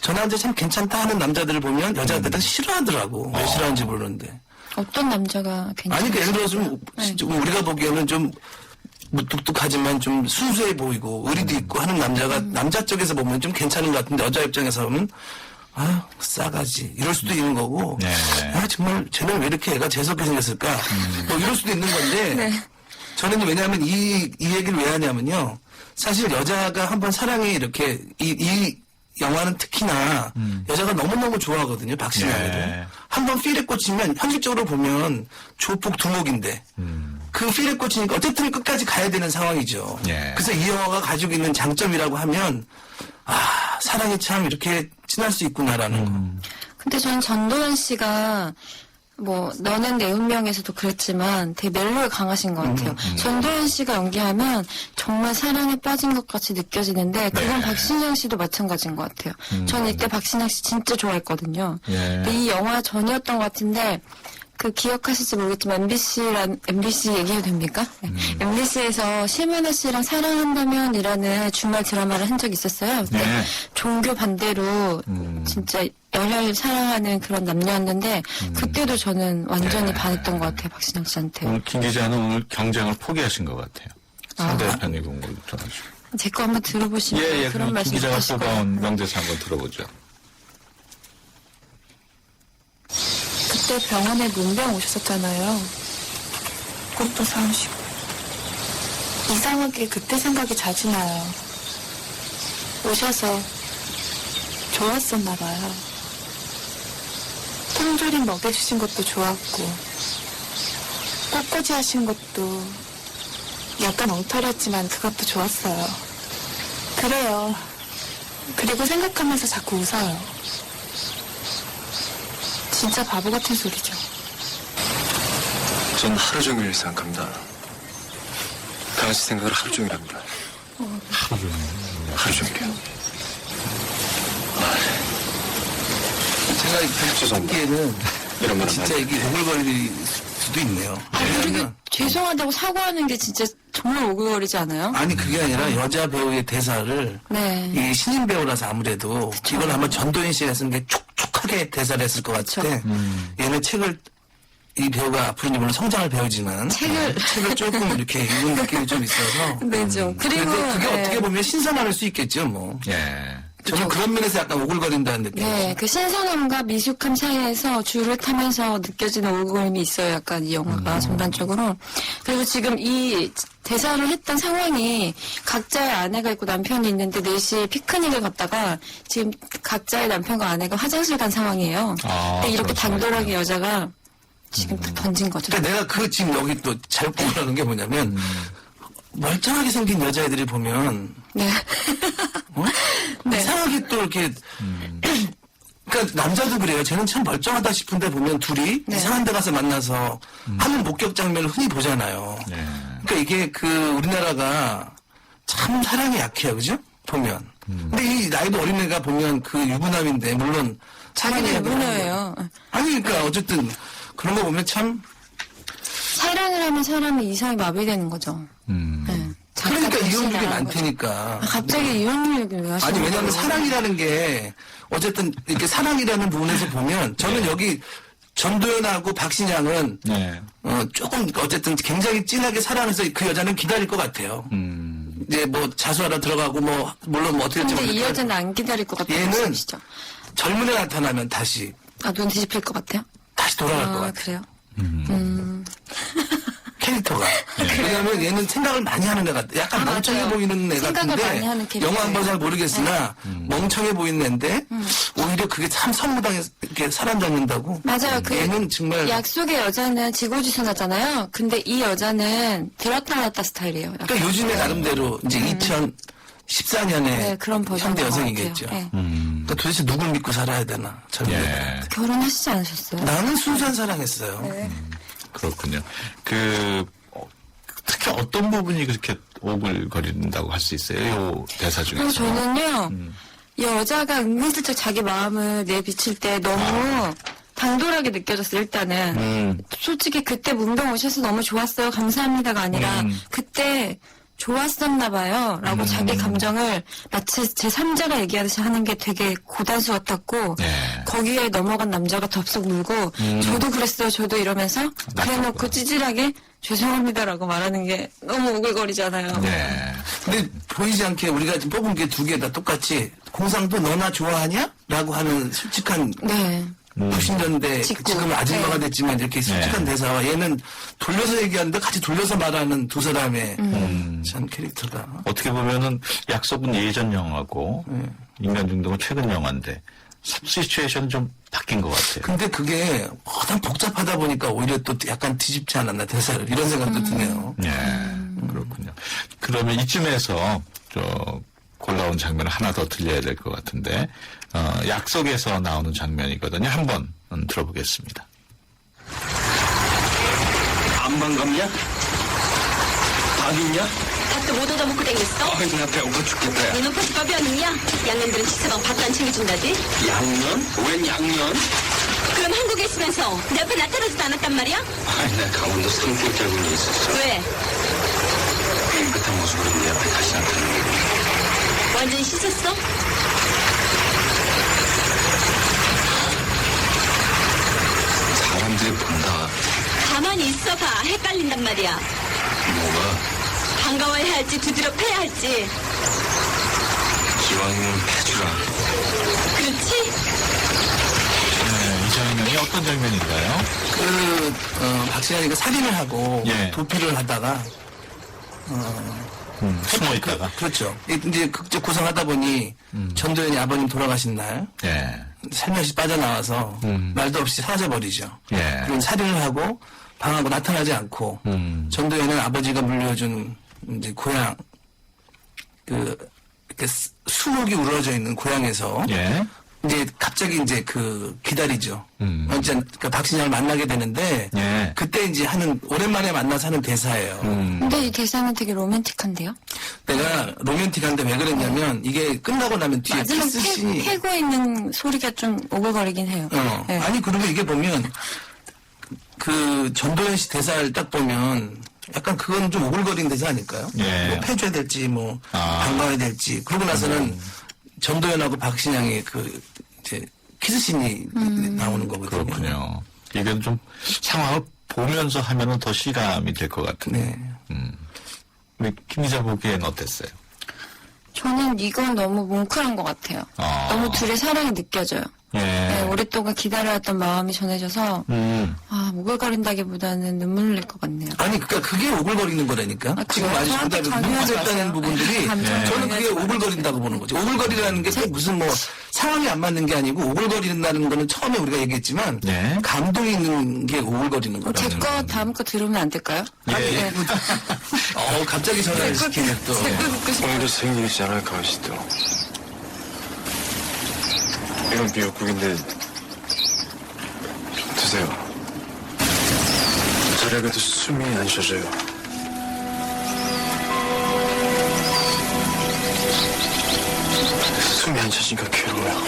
저 남자 참 괜찮다 하는 남자들을 보면 여자가 다 싫어하더라고. 왜 싫어하는지 모르는데. 어떤 남자가 괜찮아요? 아니, 그 예를 들어 좀 우리가 보기에는 좀 무뚝뚝하지만 좀 순수해 보이고 의리도 있고 하는 남자가 남자 쪽에서 보면 좀 괜찮은 것 같은데 여자 입장에서 보면 아 싸가지 이럴 수도 있는 거고 네. 아 정말 쟤는 왜 이렇게 애가 재수없게 생겼을까 뭐 이럴 수도 있는 건데 저는 왜냐하면 이 얘기를 왜 하냐면요 사실 여자가 한번 사랑에 이렇게 이 영화는 특히나 여자가 너무너무 좋아하거든요 박신양을 네. 한번 필에 꽂히면 현실적으로 보면 조폭 두목인데 그 필에 꽂히니까 어쨌든 끝까지 가야 되는 상황이죠. 예. 그래서 이 영화가 가지고 있는 장점이라고 하면 아 사랑이 참 이렇게 진할 수 있구나라는 거. 근데 저는 전도연 씨가 뭐 너는 내 운명에서도 그랬지만 되게 멜로에 강하신 것 같아요. 전도연 씨가 연기하면 정말 사랑에 빠진 것 같이 느껴지는데 그건 박신양 씨도 마찬가지인 것 같아요. 저는 이때 박신양 씨 진짜 좋아했거든요. 예. 근데 이 영화 전이었던 것 같은데 그 기억하실지 모르겠지만 MBC 얘기해도 됩니까? 네. MBC에서 심은하 씨랑 사랑한다면이라는 주말 드라마를 한 적이 있었어요. 근데 네. 종교 반대로 진짜 열혈 사랑하는 그런 남녀였는데 그때도 저는 완전히 반했던 것 같아요. 박신양 씨한테. 오늘 김 기자는 오늘 경쟁을 포기하신 것 같아요. 상대편이 공부를 들어가지고. 제 거 한번 들어보시면 예, 그런 그럼 김 말씀 기자가 하실 거예요. 뽑아온 명대사 한번 들어보죠. 그때 병원에 문병 오셨었잖아요. 꽃도 사오시고. 이상하게 그때 생각이 자주 나요. 오셔서 좋았었나 봐요. 통조림 먹여주신 것도 좋았고, 꽃꽂이 하신 것도 약간 엉터리였지만 그것도 좋았어요. 그래요. 그리고 생각하면서 자꾸 웃어요. 진짜 바보 같은 소리죠. 전 하루 종일 생각합니다. 당신 생각을 하루 종일 합니다. 하루 종일이요. 제가 듣기에는 이런 말은 진짜 이게 오글거릴 수도 있네요. 왜냐면 죄송하다고 사과하는 게 진짜 정말 오글거리지 않아요? 아니 그게 아니라 여자 배우의 대사를 네. 이 신인 배우라서 아무래도 이건 아마 전도연 씨가 쓴 게 촉촉하게 대사를 했을 것 같은데 얘는 책을 이 배우가 앞으로 물론 성장을 배우지만 책을 조금 이렇게 읽은 느낌이 좀 있어서 네, 좀. 그리고 근데 그게 네. 어떻게 보면 신선할 수 있겠죠 뭐. 예. 저는 그런 면에서 약간 오글거린다는 느낌. 네, 그 신선함과 미숙함 사이에서 줄을 타면서 느껴지는 오글거림이 있어요. 약간 이 영화가 전반적으로. 그리고 지금 이 대사를 했던 상황이 각자의 아내가 있고 남편이 있는데 넷이 피크닉을 갔다가 지금 각자의 남편과 아내가 화장실 간 상황이에요. 아, 근데 이렇게 그렇죠. 당돌하게 여자가 지금 딱 던진 거죠. 그러니까 내가 그 지금 여기 또 잘못 보라는 게 뭐냐면 멀쩡하게 생긴 여자애들이 보면 네. 네. 이상하게 또 이렇게 그러니까 남자도 그래요. 쟤는 참 멀쩡하다 싶은데 보면 둘이 네. 이상한 데 가서 만나서 하는 목격 장면을 흔히 보잖아요. 네. 그러니까 이게 그 우리나라가 참 사랑이 약해요. 그죠? 보면. 근데 이 나이도 어린 애가 보면 그 유부남인데 물론 자기는 사랑이라고 하는 유부녀예요. 거예요. 아니 그러니까 어쨌든 그런 거 보면 참 사랑을 하면 사람이 이성이 마비되는 거죠. 네. 그러니까 자기가 이혼율이 배신당하는 거죠. 많다니까. 아, 갑자기 이혼 얘기를 왜 하시는 아니 거예요? 왜냐하면 사랑이라는 게 어쨌든 이렇게 사랑이라는 부분에서 보면 저는 여기 전도연하고 박신양은 네. 조금 어쨌든 굉장히 진하게 사랑해서 그 여자는 기다릴 것 같아요. 이제 뭐 자수하러 들어가고 뭐 물론 뭐 어떻게 될지 근데 이 모르겠지만 여자는 안 기다릴 것 같다는 얘는 말씀이시죠? 젊은 애 나타나면 다시 눈 뒤집힐 것 같아요? 돌아갈 것 아, 같아요. 그래요? 캐릭터가. 왜냐하면 얘는 생각을 많이 하는 애 같아. 약간 아, 멍청해 맞아요. 보이는 애 생각을 많이 하는 같은데 캐릭터예요. 영화 한 번 잘 모르겠으나 멍청해 보이는 애인데 오히려 그게 참 선무당에 이렇게 사람 잡는다고. 맞아요. 그 얘는 정말 약속의 여자는 지고지순하잖아요. 근데 이 여자는 들었다 놨다 스타일이에요. 약간. 그러니까 요즘에 나름대로 이제 14년의 네, 그런 버전 현대 여성이겠죠. 네. 그러니까 도대체 누굴 믿고 살아야 되나. 저는 예. 결혼하시지 않으셨어요? 나는 순수한 사랑했어요. 네. 그렇군요. 특히 어떤 부분이 그렇게 오글거린다고 할 수 있어요? 이 대사 그리고 중에서. 저는요, 여자가 은근슬쩍 자기 마음을 내비칠 때 너무 당돌하게 느껴졌어요, 일단은. 솔직히 그때 문병 오셔서 너무 좋았어요, 감사합니다가 아니라, 그때 좋았었나 봐요, 라고 자기 감정을 마치 제3자가 얘기하듯이 하는 게 되게 고단수 같았고, 네. 거기에 넘어간 남자가 덥석 물고, 저도 그랬어요, 저도 이러면서, 그래놓고 찌질하게, 죄송합니다라고 말하는 게 너무 오글거리잖아요. 네. 근데 보이지 않게 우리가 지금 뽑은 게 두 개 다 똑같이 공상도 너나 좋아하냐? 라고 하는 솔직한 네. 90년대 직구. 지금은 아줌마가 네. 됐지만 이렇게 솔직한 네. 대사와 얘는 돌려서 얘기하는데 같이 돌려서 말하는 두 사람의 참 캐릭터가 어떻게 보면은 약속은 예전 영화고 인간 중독은 최근 영화인데 시츄에이션은 좀 바뀐 것 같아요. 근데 그게 워낙 복잡하다 보니까 오히려 또 약간 뒤집지 않았나 대사를 이런 생각도 드네요. 네, 그렇군요. 그러면 이쯤에서 골라온 장면을 하나 더 들려야 될 것 같은데 약속에서 나오는 장면이거든요. 한번 들어보겠습니다. 안 반갑냐? 밥 있냐? 밥도 못 얻어먹고 댕겼어? 아이, 나 배고파 죽겠다. 네 눈까지 밥이 아니냐? 양념들은 식사방 밥도 안 챙겨준다지? 양면? 웬 양면? 그럼 한국에 있으면서 내 앞에 나타나지도 않았단 말이야? 아니, 나 강원도 상륙 짧은 게 있었어. 왜? 깨끗한 모습으로 내 앞에 다시 나타나는 게. 완전히 씻었어? 사람들이 본다. 가만히 있어봐. 헷갈린단 말이야. 뭐가? 반가워해야 할지 두드려 패야 할지. 기왕이면 패주라. 그렇지? 네, 이 장면이 어떤 장면인가요? 박신양이가 살인을 하고 예. 도피를 하다가 숨어 있다가. 그렇죠. 이제 극적 구성하다 보니 전도연이 아버님 돌아가신 날 예. 살며시 빠져나와서 말도 없이 사라져버리죠. 예. 그럼 살인을 하고 방하고 나타나지 않고 전도연은 아버지가 물려준 이제 고향 이렇게 수목이 우러져 있는 고향에서 예. 이제 갑자기 이제 기다리죠. 이제 그러니까 박신양을 만나게 되는데 예. 그때 이제 오랜만에 만나서 하는 대사예요. 근데 이 대사는 되게 로맨틱한데요? 내가 로맨틱한데 왜 그랬냐면 이게 끝나고 나면 뒤에 마지막 키스씬이 패고 있는 소리가 좀 오글거리긴 해요. 네. 아니 그리고 이게 보면 전도연 씨 대사를 딱 보면 약간 그건 좀 오글거리는 대사 아닐까요? 예. 뭐 패줘야 될지 반가워야 될지 그러고 나서는 전도연하고 박신양의 이제 키스씬이 나오는 거거든요. 그렇군요. 이건 좀 상황을 보면서 하면은 더 실감이 될 것 같은데. 네. 우리 김 기자 보기엔 어땠어요? 저는 이건 너무 뭉클한 것 같아요. 너무 둘의 사랑이 느껴져요. 예. 네, 오랫동안 기다려왔던 마음이 전해져서 오글거린다기보다는 눈물 흘릴 것 같네요. 아니, 그러니까 그게 오글거리는 거라니까. 아, 지금 그래요? 아저씨보다 저한테 강요하지 문제됐다는 마세요. 부분들이 감정 저는 그게 강요하지 오글거린다고 보는 거죠. 오글거리라는 게 무슨 상황이 안 맞는 게 아니고 오글거린다는 거는 처음에 우리가 얘기했지만 네. 감동이 있는 게 오글거리는 거다. 제 거 다음 거 들으면 안 될까요? 예. 네. 갑자기 전화를 시키네 또. 제거 듣고 싶어요. 오늘도 생일이지 않을까 하시도. 이건 미역국인데 드세요. 저녁에도 숨이 안 쉬어져요. 숨이 안 쉬어지니까 괴로워요.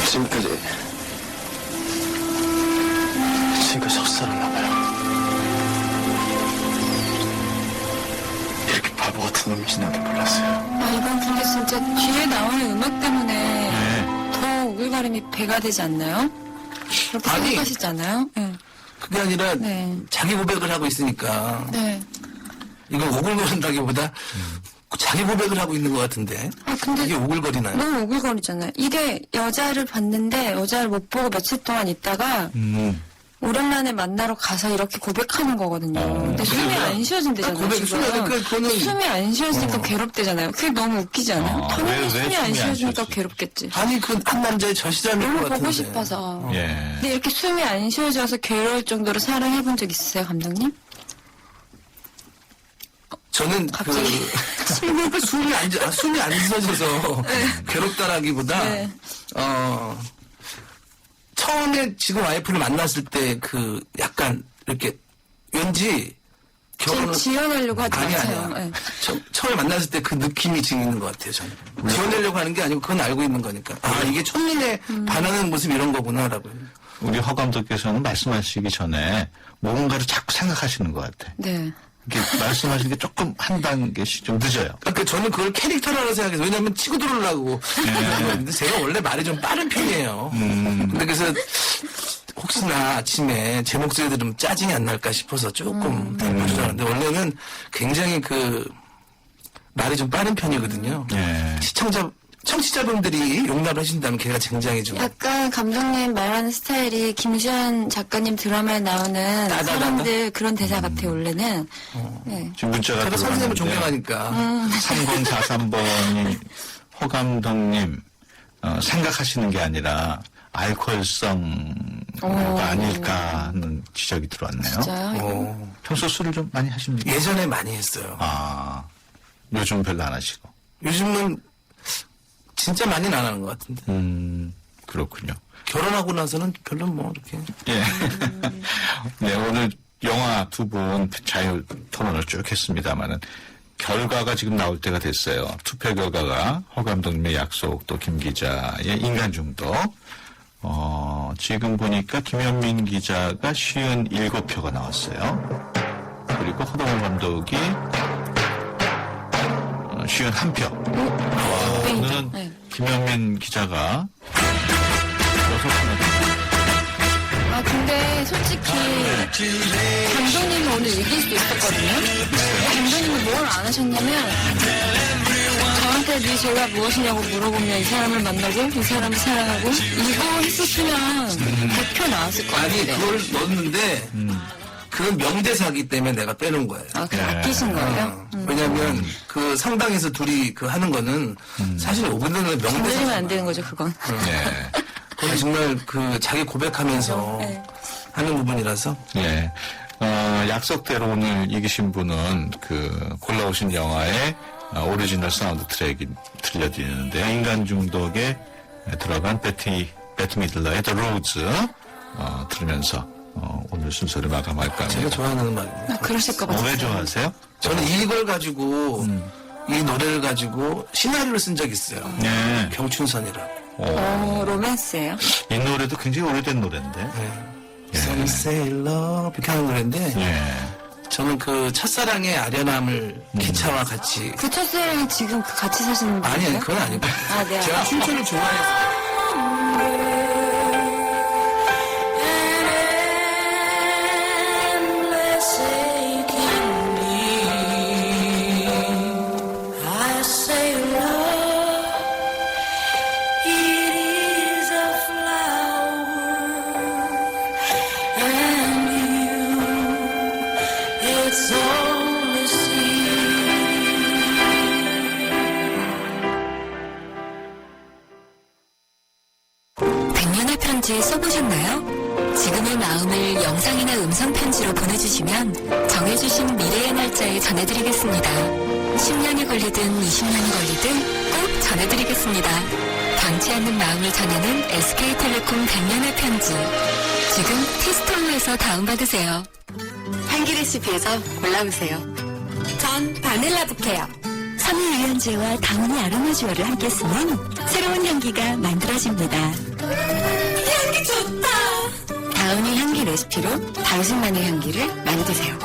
지금까지 속살았나 봐요. 이렇게 바보 같은 놈인지 나도 몰랐어요. 이건 근데 진짜 뒤에 나오는 음악 때문에 네. 더 오글거림이 배가 되지 않나요? 그렇게 아니. 생각하시지 않아요? 네. 그게 아니라 네. 자기 고백을 하고 있으니까 네. 이건 오글거린다기보다 자기 고백을 하고 있는 것 같은데 근데 이게 오글거리나요? 너무 오글거리잖아요. 이게 여자를 봤는데 여자를 못 보고 며칠 동안 있다가 오랜만에 만나러 가서 이렇게 고백하는 거거든요. 근데 숨이 안 쉬어진대잖아요. 고백, 지금. 그거는 숨이 안 쉬어지니까 괴롭대잖아요. 그게 너무 웃기지 않아요? 당연히 왜 숨이 안 숨이 안 쉬어지니까 쉬어지지? 괴롭겠지. 아니 한 남자의 저시장일 것 너무 같은데. 보고 싶어서. 예. 근데 이렇게 숨이 안 쉬어져서 괴로울 정도로 사랑해본 적 있으세요, 감독님? 저는 숨이 안 쉬어져서 괴롭다라기보다 네. 처음에 지금 와이프를 만났을 때 약간 이렇게 왠지 결혼을 지어내려고 하지 마세요. 아니야. 네. 처음에 만났을 때 그 느낌이 지금 있는 것 같아요. 저는 지어내려고 하는 게 아니고 그건 알고 있는 거니까. 이게 첫눈에 반하는 모습 이런 거구나라고. 우리 허 감독께서는 말씀하시기 전에 뭔가를 자꾸 생각하시는 것 같아. 네. 이렇게 말씀하시는 게 조금 한 단계씩 좀 늦어요. 그러니까 저는 그걸 캐릭터라고 생각해서 왜냐면 치고 들어오려고. 근데 제가 원래 말이 좀 빠른 편이에요. 근데 그래서 혹시나 아침에 제 목소리 들으면 짜증이 안 날까 싶어서 조금 조절하는데 원래는 굉장히 말이 좀 빠른 편이거든요. 예. 청취자분들이 용납을 하신다면 걔가 굉장히 좀 약간 감독님 말하는 스타일이 김수현 작가님 드라마에 나오는 따다다다? 사람들 그런 대사 같아요, 원래는. 네. 지금 문자가 제가 선생님을 들어왔는데 존경하니까 3043번이 허 감독님 생각하시는 게 아니라 알코올성가 아닐까 하는 지적이 들어왔네요. 진짜요? 평소 술을 좀 많이 하십니까? 예전에 많이 했어요. 요즘 별로 안 하시고. 요즘은 진짜 많이는 안 하는 것 같은데. 그렇군요. 결혼하고 나서는 별로 이렇게. 예. 네, 오늘 영화 두 분 자유 토론을 쭉 했습니다만은 결과가 지금 나올 때가 됐어요. 투표 결과가 허 감독님의 약속 또 김 기자의 인간 중독. 지금 보니까 김현민 기자가 57표가 나왔어요. 그리고 허동호 감독이 51표. 오늘은 네. 김현민 기자가 근데 솔직히 감독님은 오늘 이길 수도 있었거든요. 감독님이 뭘 안 하셨냐면 저한테 네 죄가 무엇이냐고 물어보면 이 사람을 만나고 이 사람을 사랑하고 이거 했었으면 100표 나왔을 것 아니, 같아요. 그걸 넣었는데, 그건 명대사기 때문에 내가 빼는 거예요. 그냥 아끼신 거예요? 왜냐면, 상당에서 둘이 하는 거는, 사실 5분 전에 건드리면 명대사. 안 되는 거죠, 그건. 네. 그건 정말 자기 고백하면서 네. 하는 부분이라서. 예. 약속대로 오늘 이기신 분은 골라오신 영화의 오리지널 사운드 트랙이 들려드리는데요. 인간 중독에 들어간 베티 미들러의 The Roads 들으면서 오늘 순서를 마감할까 제가 합니다. 좋아하는 음악입니다. 그러실 것 같아요. 왜 좋아하세요? 저는 이걸 가지고, 이 노래를 가지고 시나리오를 쓴 적이 있어요. 네. 경춘선이라고. 로맨스예요? 이 노래도 굉장히 오래된 노래인데. Some say love 이렇게 하는 노래인데 예. 저는 첫사랑의 아련함을 기차와 같이 그 첫사랑이 지금 같이 사시는 분이에요? 아니 그건 아니고 네. 제가 춘천을 좋아해서 백년의 편지 써보셨나요? 지금의 마음을 영상이나 음성편지로 보내주시면 정해주신 미래의 날짜에 전해드리겠습니다. 10년이 걸리든 20년이 걸리든 꼭 전해드리겠습니다. 변치 않는 마음을 전하는 SK텔레콤 백년의 편지. 지금 티스토어에서 다운받으세요. 한기 레시피에서 골라보세요. 전 바닐라 부케요. 섬유 유연제와 다운이 아로마 듀얼을 함께 쓰는 새로운 향기가 만들어집니다. 향기 좋다. 다운이 향기 레시피로 당신만의 향기를 만드세요.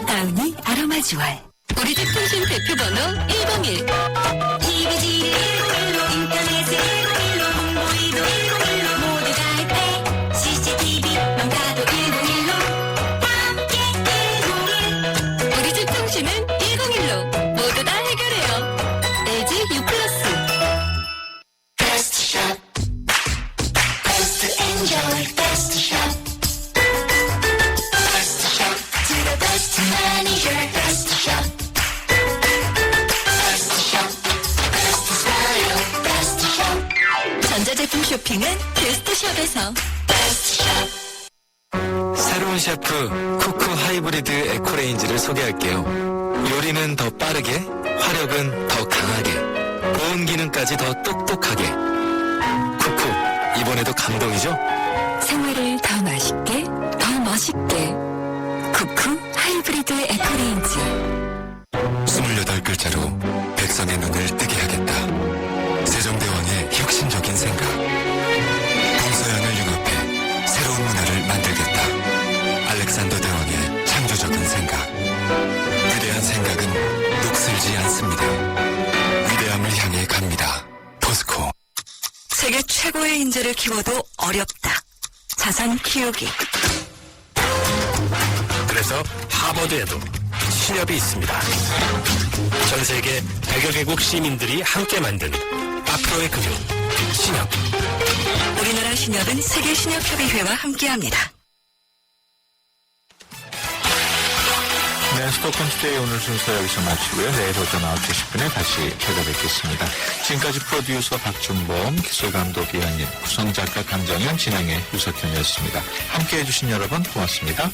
다운이 아로마 듀얼. 우리 집 통신 대표번호 101. TVG 101로 인터넷에 101로 홍보이도 101로 모두 다 할 때 CCTV 망가도 101로 함께 101. 우리 집 통신은 101로 모두 다 해결해요. LG U+. Best shop. Best enjoy. Best shop. Best shop. To the best manager. Best shop. Best shop. Best style. Best shop. 전자제품 쇼핑은 베스트숍에서. Best shop. 새로운 셰프 쿠크 하이브리드 에코레인지를 소개할게요. 요리는 더 빠르게, 화력은 더 강하게, 보온 기능까지 더 똑똑하게. 쿠쿠, 이번에도 감동이죠? 생활을 더 맛있게, 더 멋있게. 쿠쿠 하이브리드 에코레인지. 28글자로 백성의 눈을 뜨게 하겠다. 세종대왕의 혁신적인 생각. 동서양을 융합해 새로운 문화를 만들겠다. 알렉산더 대왕의 창조적인 생각. 위대한 생각은 녹슬지 않습니다. 위대함을 향해 갑니다. 포스코. 세계 최고의 인재를 키워도 어렵다. 자산 키우기. 그래서 하버드에도 신협이 있습니다. 전 세계 100여 개국 시민들이 함께 만든 앞으로의 금융, 신협. 우리나라 신협은 세계 신협협의회와 함께합니다. 네, 수도권 투데이 오늘 순서 여기서 마치고요. 내일 오전 9시 10분에 다시 찾아뵙겠습니다. 지금까지 프로듀서 박준범, 기술감독 이한님, 구성작가 강정현, 진행의 유석현이었습니다. 함께해 주신 여러분 고맙습니다.